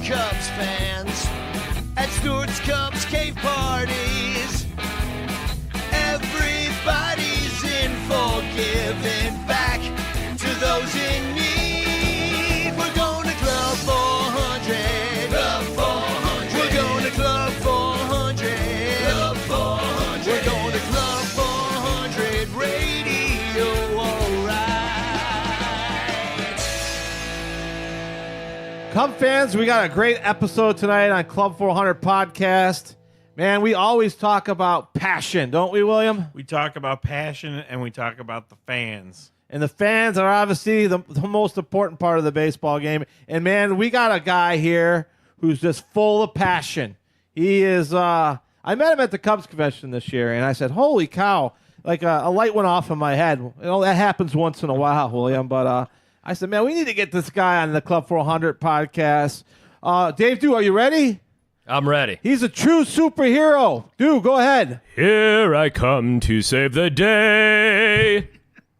Cubs fans at Stewart's Cubs cave parties. Everybody's in for giving back to those in need. We're going to Club 400. Club 400. We're going to Club 400. Club 400. We're going to Club 400 Radio, alright. Cub fans, we got a great episode tonight on Club 400 podcast. Man, we always talk about passion, don't we, William? We talk about passion and we talk about the fans. And the fans are obviously the most important part of the baseball game. And, man, we got a guy here who's just full of passion. He is, I met him at the Cubs convention this year, and I said, holy cow, like a light went off in my head. You know, that happens once in a while, William. But I said, man, we need to get this guy on the Club 400 podcast. Dave Dew, are you ready? I'm ready. He's a true superhero. Dude, go ahead. Here I come to save the day.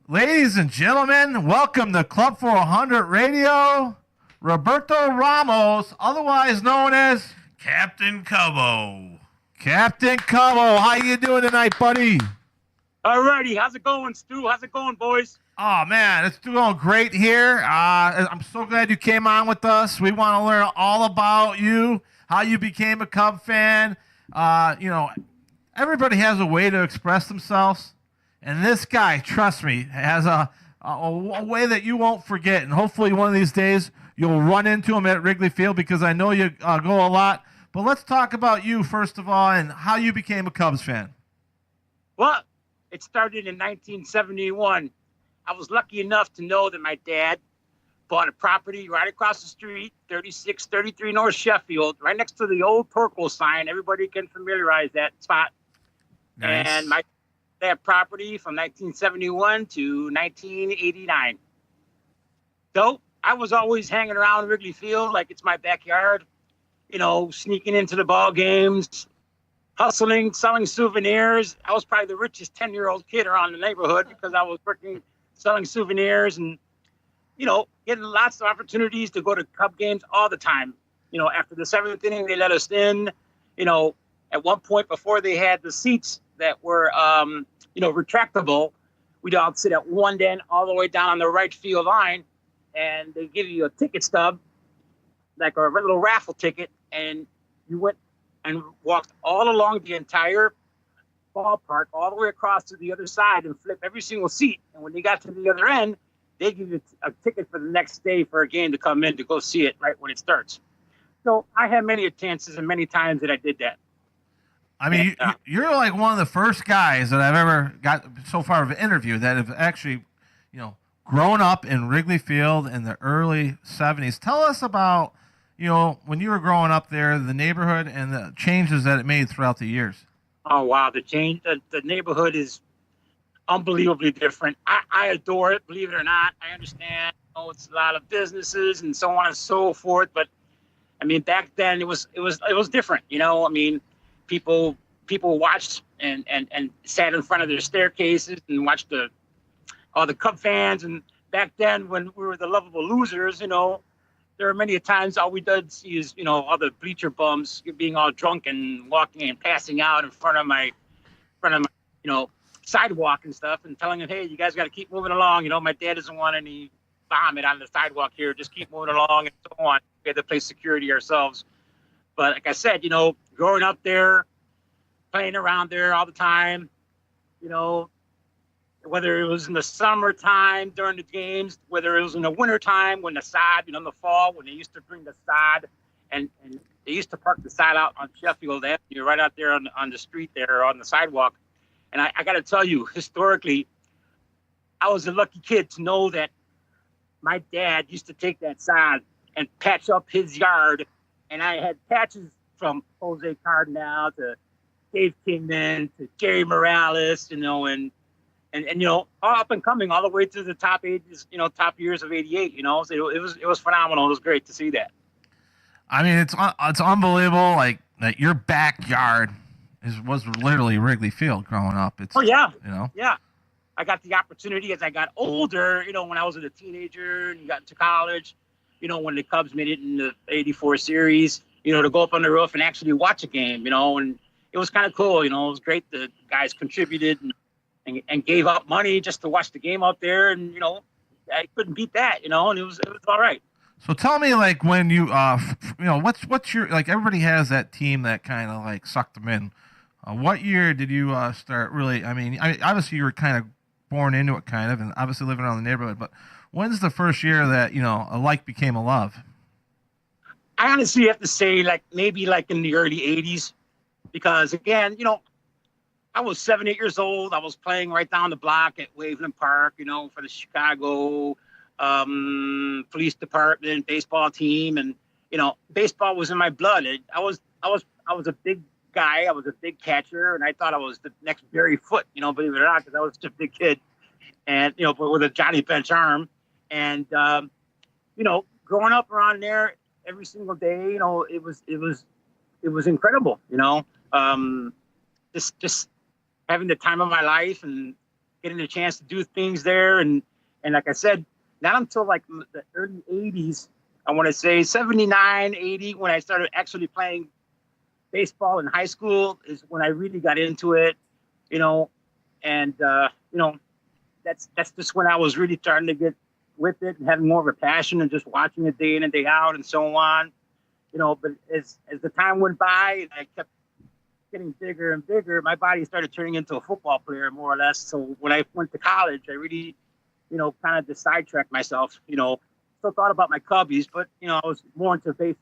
Ladies and gentlemen, welcome to Club 400 Radio. Roberto Ramos, otherwise known as Captain Cubbo. Captain Cubbo. How you doing tonight, buddy? Alrighty, how's it going, Stu? How's it going, boys? Oh, man, it's doing great here. I'm so glad you came on with us. We want to learn all about you, how you became a Cub fan. You know, everybody has a way to express themselves. And this guy, trust me, has a way that you won't forget. And hopefully one of these days you'll run into him at Wrigley Field because I know you go a lot. But let's talk about you, first of all, and how you became a Cubs fan. Well, it started in 1971. I was lucky enough to know that my dad bought a property right across the street, 3633 North Sheffield, right next to the old Torco sign. Everybody can familiarize that spot. Nice. And that property from 1971 to 1989. So I was always hanging around Wrigley Field like it's my backyard, you know, sneaking into the ball games, hustling, selling souvenirs. I was probably the richest 10-year-old kid around the neighborhood because I was working, selling souvenirs and, you know, getting lots of opportunities to go to Cub games all the time. You know, after the seventh inning, they let us in. You know, at one point before they had the seats that were, you know, retractable, we'd all sit at one end all the way down on the right field line, and they give you a ticket stub, like a little raffle ticket, and you went and walked all along the entire ballpark, all the way across to the other side, and flip every single seat. And when you got to the other end, they give you a ticket for the next day for a game to come in to go see it right when it starts. So I had many chances and many times that I did that. I mean, you're like one of the first guys that I've ever got so far of an interview that have actually, you know, grown up in Wrigley Field in the early 70s. Tell us about, you know, when you were growing up there, the neighborhood and the changes that it made throughout the years. Oh, wow. The neighborhood is unbelievably different. I adore it, believe it or not. I understand, you know, it's a lot of businesses and so on and so forth. But I mean, back then it was different, you know. I mean, people watched and sat in front of their staircases and watched all the Cub fans. And back then, when we were the lovable losers, you know, there were many times all we did see is, you know, all the bleacher bums being all drunk and walking and passing out in front of my, you know, sidewalk and stuff, and telling them, hey, you guys got to keep moving along. You know, my dad doesn't want any vomit on the sidewalk here. Just keep moving along and so on. We had to play security ourselves. But like I said, you know, growing up there, playing around there all the time, you know, whether it was in the summertime during the games, whether it was in the wintertime when the sod, you know, in the fall when they used to bring the sod and they used to park the sod out on Sheffield Avenue, right out there on the street there on the sidewalk. And I got to tell you, historically, I was a lucky kid to know that my dad used to take that sod and patch up his yard. And I had patches from Jose Cardinal to Dave Kingman to Gary Morales, you know, and you know, all up and coming all the way to the top ages, you know, top years of '88. You know, so it was phenomenal. It was great to see that. I mean, it's unbelievable. Like that, your backyard was literally Wrigley Field growing up. It's, oh yeah, you know, yeah. I got the opportunity as I got older. You know, when I was a teenager and you got into college, when the Cubs made it in the '84 series, to go up on the roof and actually watch a game, and it was kind of cool. It was great. The guys contributed and gave up money just to watch the game out there, and I couldn't beat that, and it was all right. So tell me, like, when you, what's your, like, everybody has that team that kind of like sucked them in. What year did you start really? I mean, obviously you were kind of born into it, kind of, and obviously living around the neighborhood. But when's the first year that a like became a love? I honestly have to say, maybe in the early '80s, because again, I was 7, 8 years old. I was playing right down the block at Waveland Park, for the Chicago police department, baseball team, and baseball was in my blood. I was a big guy. I was a big catcher, and I thought I was the next Barry Foote, believe it or not, because I was such a big kid, and but with a Johnny Bench arm, and growing up around there every single day, it was incredible, just having the time of my life and getting the chance to do things there, and like I said, not until the early '80s, I want to say 79, 80, when I started actually playing baseball in high school is when I really got into it, and that's just when I was really starting to get with it and having more of a passion and just watching it day in and day out and so on, but as the time went by and I kept getting bigger and bigger, my body started turning into a football player more or less. So when I went to college, I really, kind of just sidetracked myself, still thought about my Cubbies, but I was more into the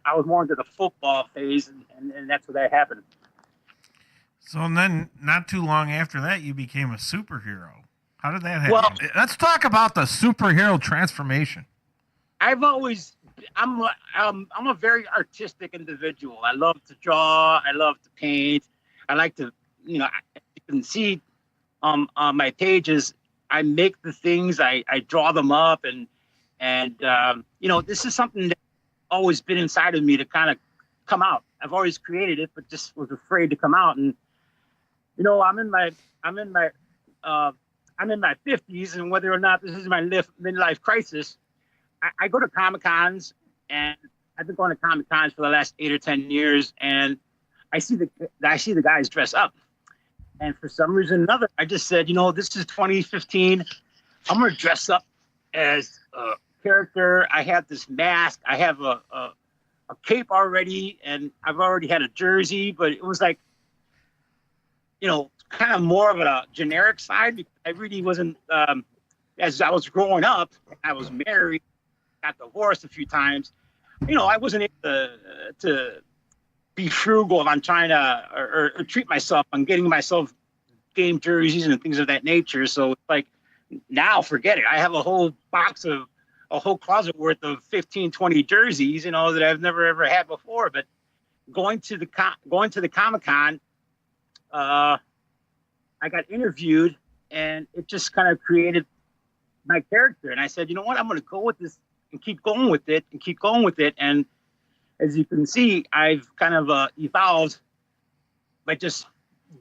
football phase, and that's where that happened. So then, not too long after that, you became a superhero. How did that happen? Well, Let's talk about the superhero transformation. I'm a very artistic individual. I love to draw. I love to paint. I like to, you can see on my pages, I make the things, I draw them up, and this is something that's always been inside of me to kind of come out. I've always created it, but just was afraid to come out. And I'm in my 50s, and whether or not this is my midlife crisis, I go to Comic-Cons, and I've been going to Comic-Cons for the last 8 or 10 years, and I see the guys dress up. And for some reason or another, I just said, this is 2015. I'm going to dress up as a character. I have this mask. I have a cape already, and I've already had a jersey, but it was like, kind of more of a generic side, because I really wasn't, as I was growing up, I was married, got divorced a few times. I wasn't able to be frugal on trying to, or treat myself on getting myself game jerseys and things of that nature. So now forget it. I have a whole closet worth of 15, 20 jerseys, that I've never ever had before. But going to the Comic-Con, I got interviewed, and it just kind of created my character. And I said, you know what, I'm going to go with this and keep going with it and keep going with it. And as you can see, I've kind of evolved by just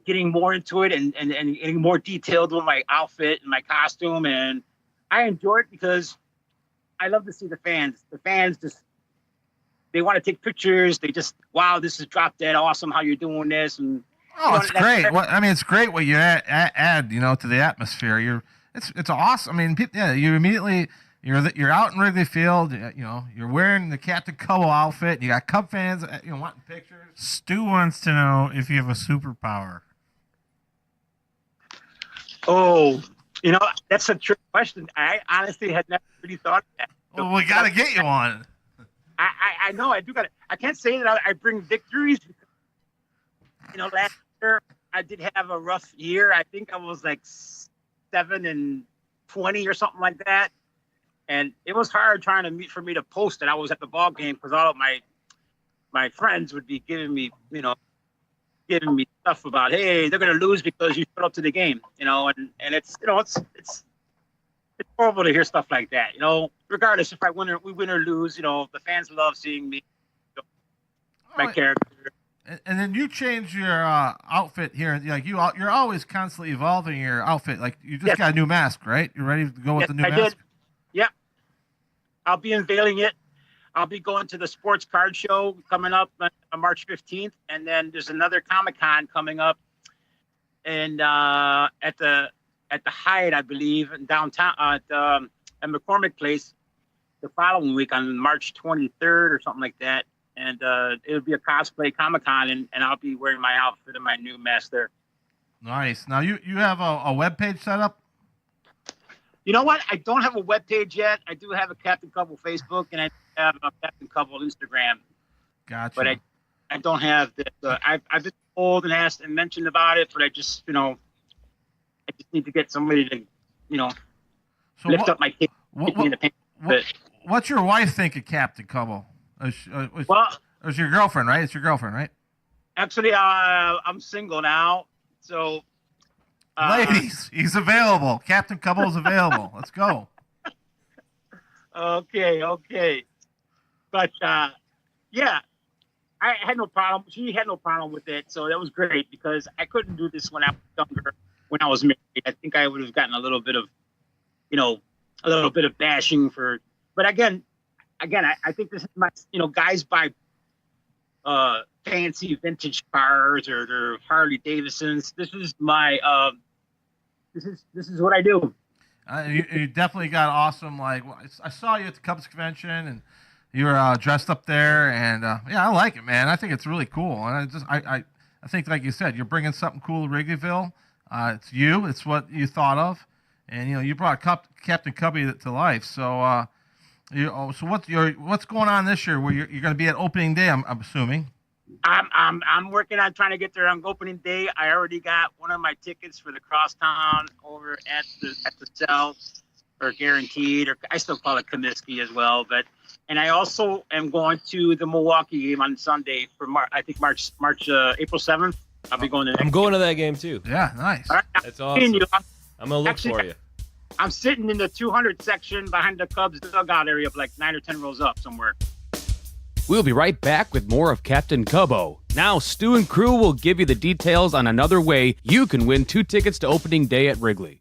getting more into it and getting more detailed with my outfit and my costume. And I enjoy it because I love to see the fans. The fans they want to take pictures. They just, wow, this is drop dead awesome how you're doing this. And it's great. It's great what you add to the atmosphere. It's awesome. I mean, you immediately you're out in Wrigley Field. You're wearing the Captain Cubbo outfit. You got Cub fans, wanting pictures. Stu wants to know if you have a superpower. Oh, that's a trick question. I honestly had never really thought of that. Well, we got to get you one. I know I do got it. I can't say that I bring victories. Last year I did have a rough year. I think I was 7-20 or something like that. And it was hard for me to post that I was at the ball game, because all of my friends would be giving me stuff about, hey, they're going to lose because you showed up to the game, and it's, it's horrible to hear stuff like that, regardless if we win or lose, the fans love seeing me, my character. And then you change your outfit here. You're always constantly evolving your outfit. You just got a new mask, right? You're ready to go with the new mask? Did. Yep. I'll be unveiling it I'll be going to the sports card show coming up on March 15th, and then there's another Comic-Con coming up, and at the Hyatt, I believe, in downtown at McCormick Place, the following week on March 23rd or something like that, and it'll be a cosplay Comic-Con, and I'll be wearing my outfit and my new mask there. Nice. Now you have a web page set up. You know what? I don't have a web page yet. I do have a Captain Cubbo Facebook, and I have a Captain Cubbo Instagram. Gotcha. But I don't have the. I've been told and asked and mentioned about it, but I just I just need to get somebody to lift up my kid in the paint. What's your wife think of Captain Cubbo? It's your girlfriend, right? It's your girlfriend, right? Actually, I'm single now, so. Ladies, he's available. Captain Cubbo is available. Let's go. Okay. But yeah, I had no problem. She had no problem with it, so that was great because I couldn't do this when I was younger. When I was married, I think I would have gotten a little bit of bashing for. But again, I think this is my guys buy fancy vintage cars or their Harley Davidsons. This is my this is what I do. You definitely got awesome. Like I saw you at the Cubs convention, and you were dressed up there, and yeah, I like it, man. I think it's really cool, and I think, like you said, you're bringing something cool to Wrigleyville. It's you. It's what you thought of, and you brought Captain Cubby to life. So so what's going on this year? Where you're going to be at opening day? I'm assuming. I'm working on trying to get there on opening day. I already got one of my tickets for the Crosstown over at the cell, or guaranteed, or I still call it Comiskey as well. And I also am going to the Milwaukee game on Sunday for April 7th. I'll be going to. I'm going to that game too. Yeah, nice. All right, That's awesome. I'm gonna look for you. I'm sitting in the 200 section behind the Cubs dugout area, like 9 or 10 rows up somewhere. We'll be right back with more of Captain Cubbo. Now, Stu and crew will give you the details on another way you can win 2 tickets to opening day at Wrigley.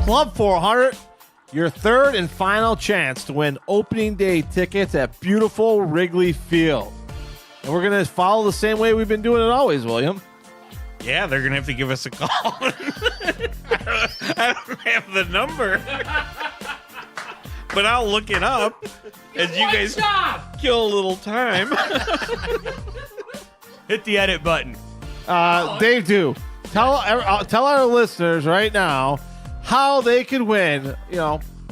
Club 400, your third and final chance to win opening day tickets at beautiful Wrigley Field. And we're going to follow the same way we've been doing it always, William. Yeah, they're going to have to give us a call. I don't have the number. But I'll look it up as you guys kill a little time. Hit the edit button. Dave, tell our listeners right now how they can win,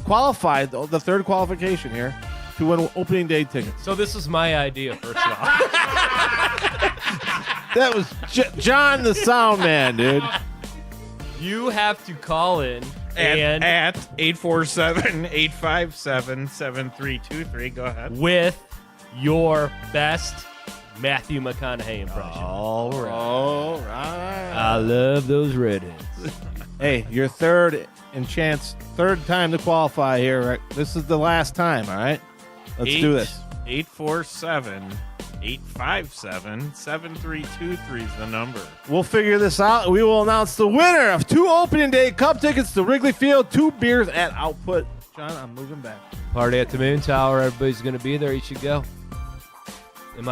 qualify the third qualification here to win opening day tickets. So this was my idea, first of all. That was John the sound man, dude. You have to call in at 847-857-7323. Go ahead. with your best Matthew McConaughey impression. All right. I love those redheads. Hey, your third time to qualify here. Right? This is the last time, all right? Let's do this. 847-857-7323 is the number. We'll figure this out. We will announce the winner of 2 opening day Cub tickets to Wrigley Field, 2 beers at Output. John, I'm moving back. Party at the Moon Tower. Everybody's going to be there. You should go. Can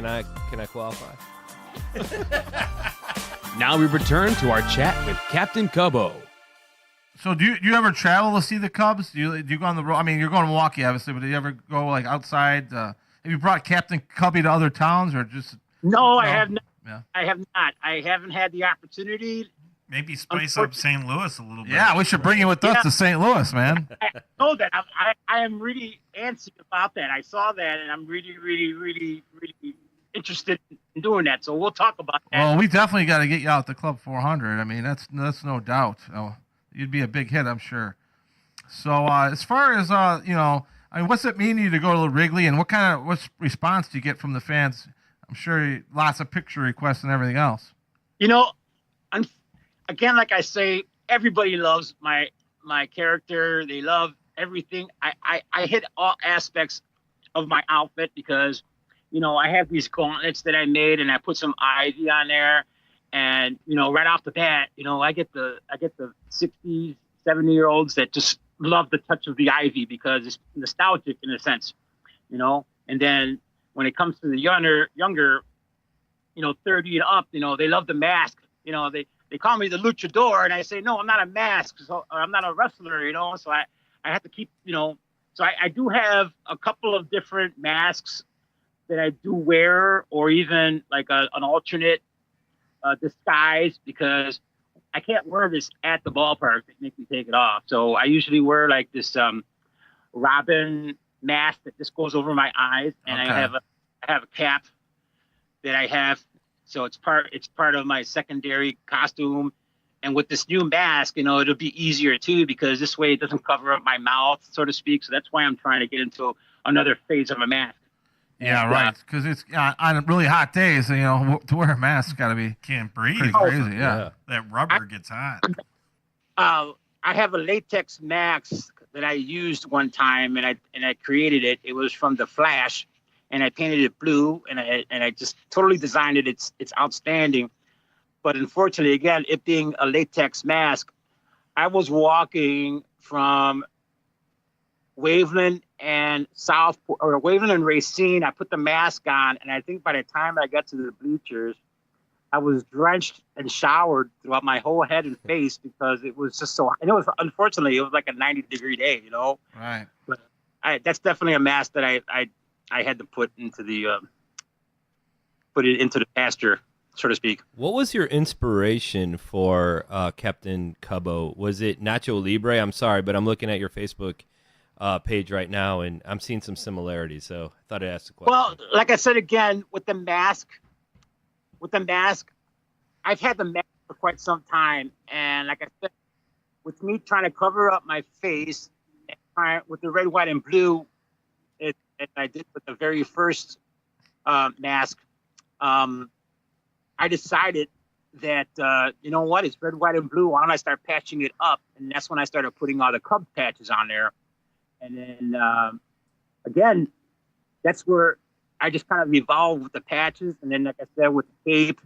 I qualify? Now we return to our chat with Captain Cubbo. So do you ever travel to see the Cubs? Do you go on the road? I mean, you're going to Milwaukee, obviously, but do you ever go like outside? Have you brought Captain Cubby to other towns, or just? No, I have not. Yeah. I have not. I haven't had the opportunity. Maybe spice up St. Louis a little bit. Yeah, we should bring you with us to St. Louis, man. I know that. I am really antsy about that. I saw that, and I'm really, really, really, really interested in doing that. So we'll talk about that. Well, we definitely got to get you out to Club 400. I mean, that's no doubt. You'd be a big hit, I'm sure. So as far as I mean, what's it mean to you to go to Wrigley, and what response do you get from the fans? I'm sure lots of picture requests and everything else. Again, like I say, everybody loves my character. They love everything. I hit all aspects of my outfit because, I have these gauntlets that I made, and I put some ivy on there, and right off the bat, I get the 60, 70-year-olds that just love the touch of the ivy because it's nostalgic in a sense, you know. And then when it comes to the younger, 30 and up, you know, they love the mask. You know, they call me the luchador, and I say, no, I'm not a mask, so I'm not a wrestler, you know. So I have to keep, you know. So I do have a couple of different masks that I do wear, or even like an alternate disguise, because I can't wear this at the ballpark. They make me take it off. So I usually wear like this Robin mask that just goes over my eyes, and Okay. I have a cap that I have. So it's part of my secondary costume. And with this new mask, you know, it'll be easier too, because this way it doesn't cover up my mouth, so to speak. So that's why I'm trying to get into another phase of a mask. Yeah, And, right. Because it's on really hot days, you know, to wear a mask's got to be Can't breathe. pretty crazy. Yeah. That rubber gets hot. I have a latex mask that I used one time, and I created it. It was from The Flash, and I painted it blue, and I just totally designed it. It's outstanding. But unfortunately, again, it being a latex mask, I was walking from Waveland and Waveland and Racine. I put the mask on, and I think by the time I got to the bleachers, I was drenched and showered throughout my whole head and face because it was just so. And it was, unfortunately, it was like a 90-degree day, you know. Right. But that's definitely a mask that I had to put into the pasture, so to speak. What was your inspiration for Captain Cubbo? Was it Nacho Libre? I'm sorry, but I'm looking at your Facebook page right now, and I'm seeing some similarities. So I thought I'd ask the question. Well, like I said again, with the mask, I've had the mask for quite some time, and like I said, with me trying to cover up my face, and with the red, white, and blue, as I did with the very first mask, I decided that you know what, it's red, white, and blue. Why don't I start patching it up? And that's when I started putting all the Cubs patches on there. And then again, that's where I just kind of evolved with the patches, and then like I said, with the cape,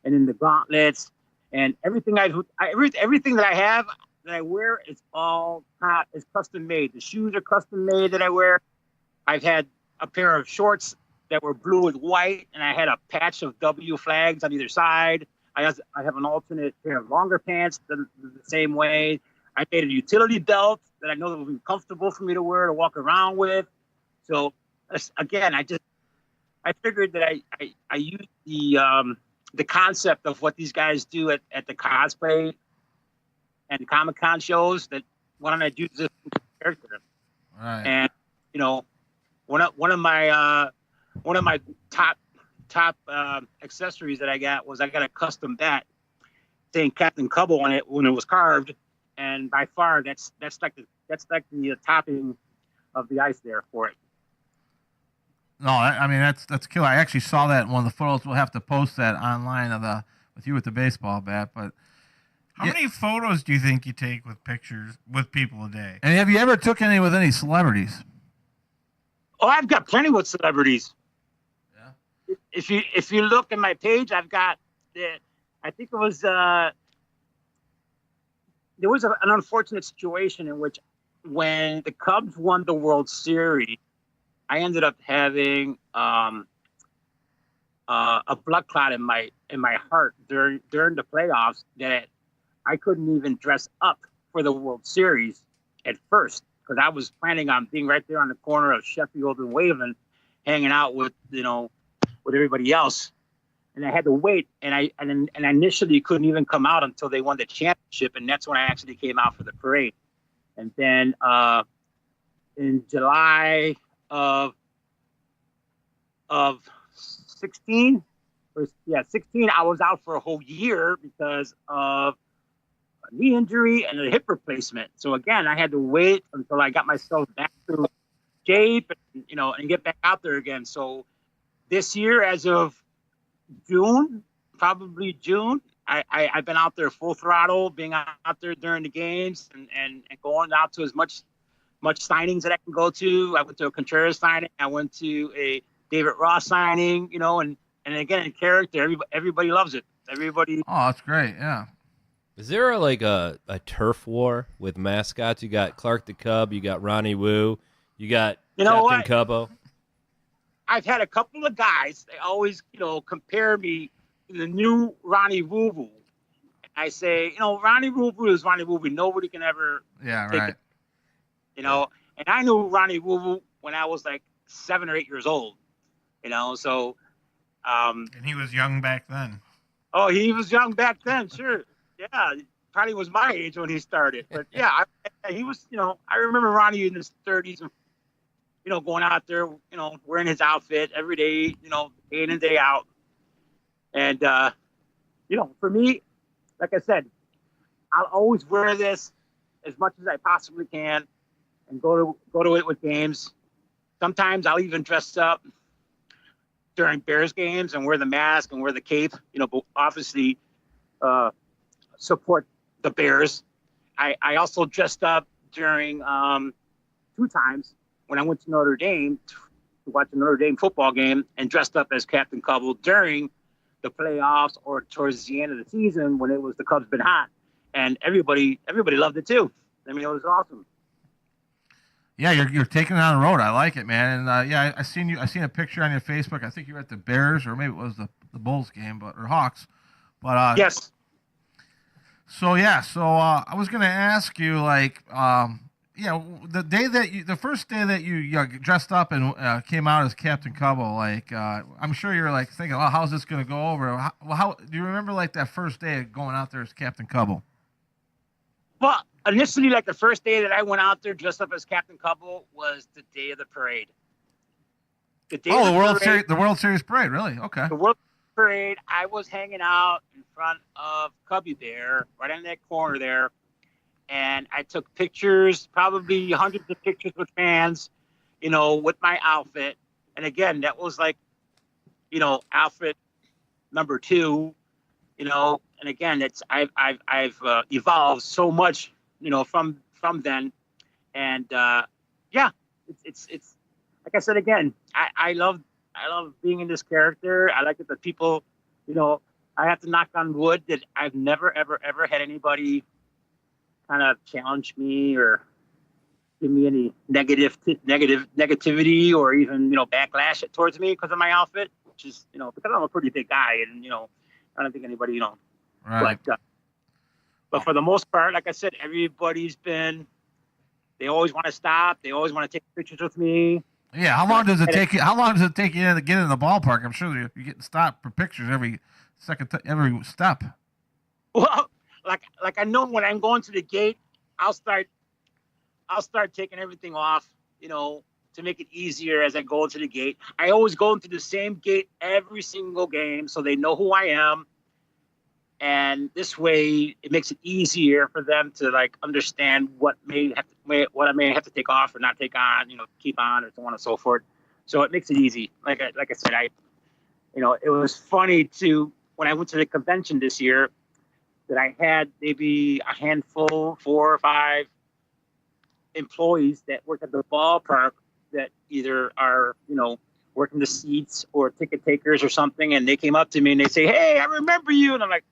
and then the gauntlets, and everything everything that I have that I wear is custom made. The shoes are custom made that I wear. I've had a pair of shorts that were blue and white, and I had a patch of W flags on either side. I have an alternate pair of longer pants the same way. I made a utility belt that I know that will be comfortable for me to wear, to walk around with. So again, I figured that I used the concept of what these guys do at the cosplay and Comic-Con shows, that why don't I do this character? Right. And you know, one of my top accessories that I got a custom bat saying Captain Cubbo on it when it was carved, and by far that's like the topping of the ice there for it. No, I mean that's killer. I actually saw that in one of the photos. We'll have to post that online of with you with the baseball bat. But How many photos do you think you take with pictures with people a day? and have you ever took any with any celebrities? Oh, I've got plenty with celebrities. Yeah. If you look at my page, I've got I think it was there was an unfortunate situation in which when the Cubs won the World Series, I ended up having a blood clot in my heart during the playoffs that I couldn't even dress up for the World Series at first, because I was planning on being right there on the corner of Sheffield and Waveland, hanging out with everybody else, and I had to wait, and I initially couldn't even come out until they won the championship, and that's when I actually came out for the parade. And then in July of 16, I was out for a whole year because of a knee injury and a hip replacement. So again, I had to wait until I got myself back to shape, and get back out there again. So this year, as of June, probably June, I've been out there full throttle, being out there during the games and going out to as much signings that I can go to. I went to a Contreras signing. I went to a David Ross signing, and again, in character, everybody loves it. Everybody. Oh, that's great. Yeah. Is there a turf war with mascots? You got Clark the Cub, you got Ronnie Woo, you got Captain Cubbo. I've had a couple of guys. They always, compare me to the new Ronnie Woo Woo. I say, Ronnie Woo Woo is Ronnie Woo Woo. Nobody can ever take it. And I knew Ronnie Woo Woo when I was like 7 or 8 years old. So. And he was young back then. Oh, he was young back then, sure. Yeah, probably was my age when he started. But yeah, he was. I remember Ronnie in his 30s, and going out there, wearing his outfit every day, day in and day out. And for me, like I said, I'll always wear this as much as I possibly can, and go to it with games. Sometimes I'll even dress up during Bears games and wear the mask and wear the cape. But obviously support the Bears. I also dressed up during 2 times when I went to Notre Dame to watch a Notre Dame football game, and dressed up as Captain Cubbo during the playoffs or towards the end of the season when it was the Cubs been hot, and everybody loved it too. I mean, it was awesome. Yeah, you're taking it on the road. I like it, man. And I seen a picture on your Facebook. I think you were at the Bears, or maybe it was the Bulls game, or Hawks. But yes. So I was gonna ask you, the first day that you dressed up and came out as Captain Cubbo, I'm sure you're thinking, oh, how's this gonna go over? How do you remember that first day of going out there as Captain Cubbo? Well, initially, the first day that I went out there dressed up as Captain Cubbo was the day of the parade. The World Series parade, really? Okay. The World Parade. I was hanging out in front of Cubby Bear, right on that corner there, and I took pictures, probably hundreds of pictures with fans, with my outfit. And again, that was outfit number 2, And again, I've evolved so much, from then, and it's like I said again, I love being in this character. I like it that people, I have to knock on wood that I've never ever had anybody kind of challenge me or give me any negativity or even backlash towards me because of my outfit, which is because I'm a pretty big guy, and I don't think anybody Right. But for the most part, like I said, everybody's been. They always want to stop. They always want to take pictures with me. Yeah. How long does it take you? How long does it take you to get in the ballpark? I'm sure you're getting stopped for pictures every step. Well, like I know when I'm going to the gate, I'll start taking everything off, to make it easier as I go into the gate. I always go into the same gate every single game, so they know who I am. And this way, it makes it easier for them to understand what I may have to take off or not take on, keep on, or so on and so forth. So it makes it easy. Like I said, it was funny when I went to the convention this year, that I had maybe a handful, 4 or 5 employees that work at the ballpark that either are, working the seats or ticket takers or something, and they came up to me and they say, "Hey, I remember you," and I'm like,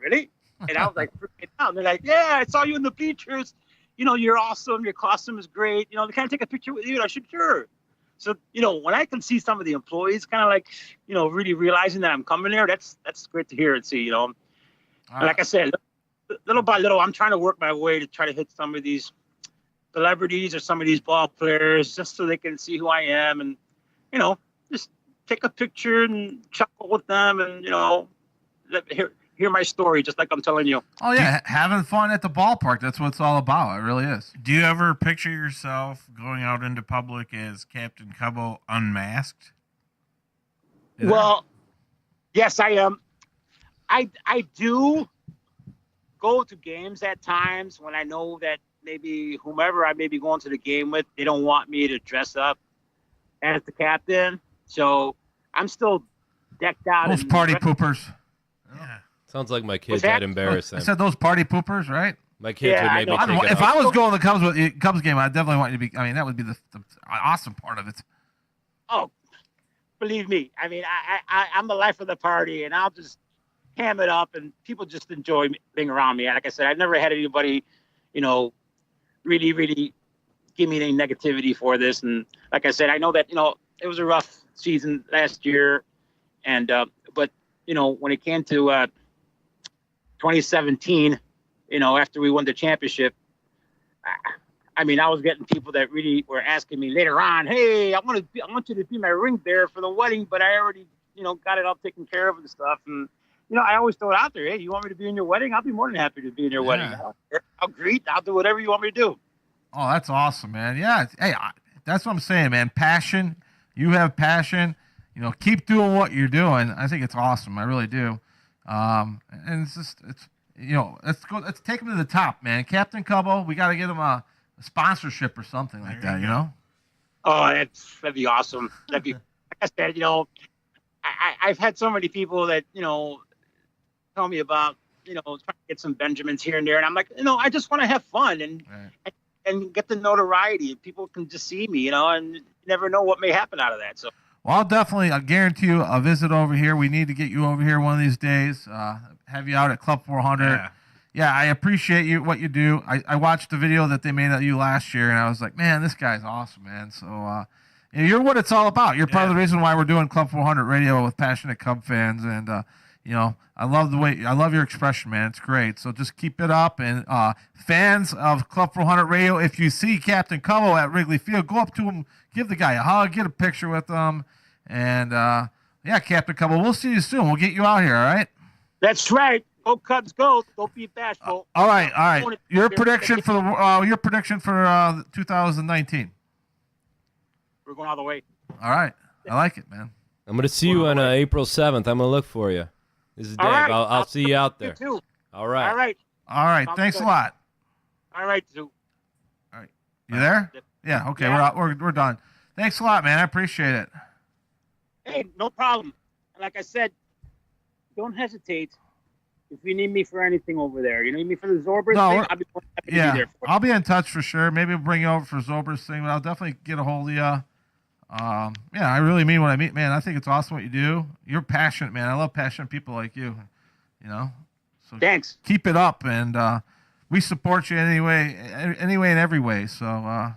really? And I was freaking out. And they're like, "Yeah, I saw you in the bleachers. You're awesome. Your costume is great. They kind of take a picture with you." And I said, "Sure." So, when I can see some of the employees kind of really realizing that I'm coming there, that's great to hear and see, And like I said, little by little, I'm trying to work my way to try to hit some of these celebrities or some of these ball players just so they can see who I am and, just take a picture and chuckle with them and, hear my story just like I'm telling you. Oh, yeah. Having fun at the ballpark. That's what it's all about. It really is. Do you ever picture yourself going out into public as Captain Cubbo unmasked? Well, yes, I am. I do go to games at times when I know that maybe whomever I may be going to the game with, they don't want me to dress up as the captain. So I'm still decked out. Those party poopers. Yeah. Sounds like my kids had embarrassed I them. said those party poopers, right? My kids would make me take it if off. I was going to the Cubs game, I'd definitely want you to be. I mean, that would be the awesome part of it. Oh, believe me. I mean, I'm the life of the party, and I'll just ham it up, and people just enjoy being around me. And like I said, I've never had anybody, really, really give me any negativity for this. And like I said, I know that, it was a rough season last year. And, but, when it came to 2017, after we won the championship, I was getting people that really were asking me later on, hey, I want you to be my ring bearer for the wedding, but I already, got it all taken care of and stuff. And, I always throw it out there. Hey, you want me to be in your wedding? I'll be more than happy to be in your wedding. I'll greet. I'll do whatever you want me to do. Oh, that's awesome, man. Yeah. Hey, that's what I'm saying, man. Passion. You have passion. Keep doing what you're doing. I think it's awesome. I really do. And let's take him to the top, man. Captain Cubbo, we got to get him a sponsorship or something like that, Oh, that'd be awesome. That'd be, like I said, I've had so many people that, tell me about, trying to get some Benjamins here and there. And I'm like, I just want to have fun and get the notoriety. People can just see me, and you never know what may happen out of that. So. Well, I'll guarantee you a visit over here. We need to get you over here one of these days. Have you out at Club 400. Yeah, I appreciate what you do. I watched the video that they made of you last year, and I was like, man, this guy's awesome, man. So you're what it's all about. You're part of the reason why we're doing Club 400 radio with passionate Cub fans, and I love your expression, man. It's great. So just keep it up. And fans of Club 400 radio, if you see Captain Cubbo at Wrigley Field, go up to him, give the guy a hug, get a picture with him, and Captain Cubbo, we'll see you soon. We'll get you out here. All right. That's right. Go Cubs, go! Don't be bashful. All right. Your prediction for 2019. We're going all the way. All right. I like it, man. I'm going to see you on April 7th. I'm going to look for you. This is Dave. Right. I'll see you out there. You too. All right. All right. Thanks a lot. All right, Sue. All right. You there? Yeah. Okay. Yeah. We're done. Thanks a lot, man. I appreciate it. Hey, no problem. Like I said, don't hesitate. If you need me for anything over there, you need me for the Zorbers thing, I'll be happy to be there for you. I'll be in touch for sure. Maybe we'll bring you over for Zorbers thing, but I'll definitely get a hold of you. I really mean what I mean, man. I think it's awesome what you do. You're passionate, man. I love passionate people like you. So thanks. Keep it up, and we support you anyway and every way. So,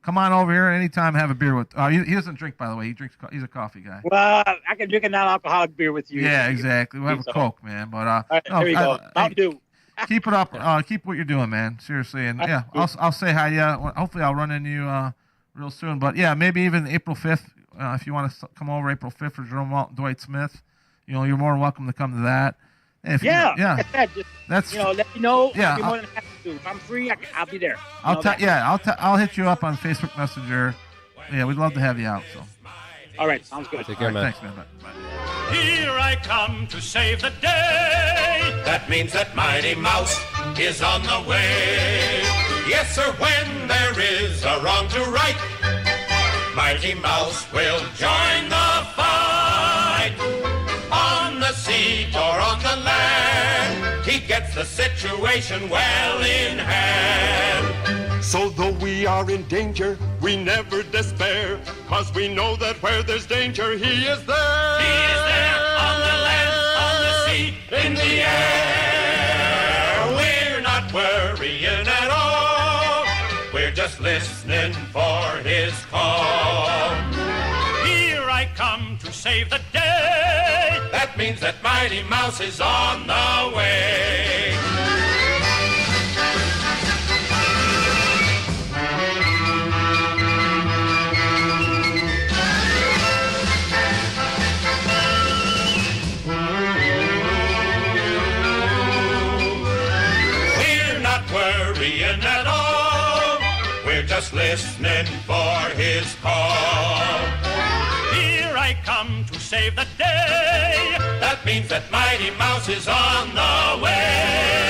come on over here anytime. Have a beer with. He doesn't drink, by the way. He's a coffee guy. Well, I can drink a non-alcoholic beer with you. Yeah, exactly. We'll have a Coke, man. But all right, there you go. I'll do. Keep it up. Keep what you're doing, man. Seriously, and I'll say hi to you. Hopefully, I'll run into you real soon. But yeah, maybe even April 5th. If you want to come over April 5th for Jerome Walton, Dwight Smith, you're more than welcome to come to that. Like I said, just, let me know. Yeah, I'll be more than happy to. If I'm free, I'll be there. I'll hit you up on Facebook Messenger. Yeah, we'd love to have you out. So. All right, sounds good. Take care, man. Thanks, man. Bye. Here I come to save the day. That means that Mighty Mouse is on the way. Yes, sir, when there is a wrong to right, Mighty Mouse will join the fight. On the sea or on the land, he gets the situation well in hand. So though we are in danger, we never despair, 'cause we know that where there's danger, he is there. He is there on the land, on the sea, in the air. We're not worrying at all. We're just listening for his call. Here I come to save the day. That means that Mighty Mouse is on the way. At all, we're just listening for his call. Here I come to save the day. That means that Mighty Mouse is on the way.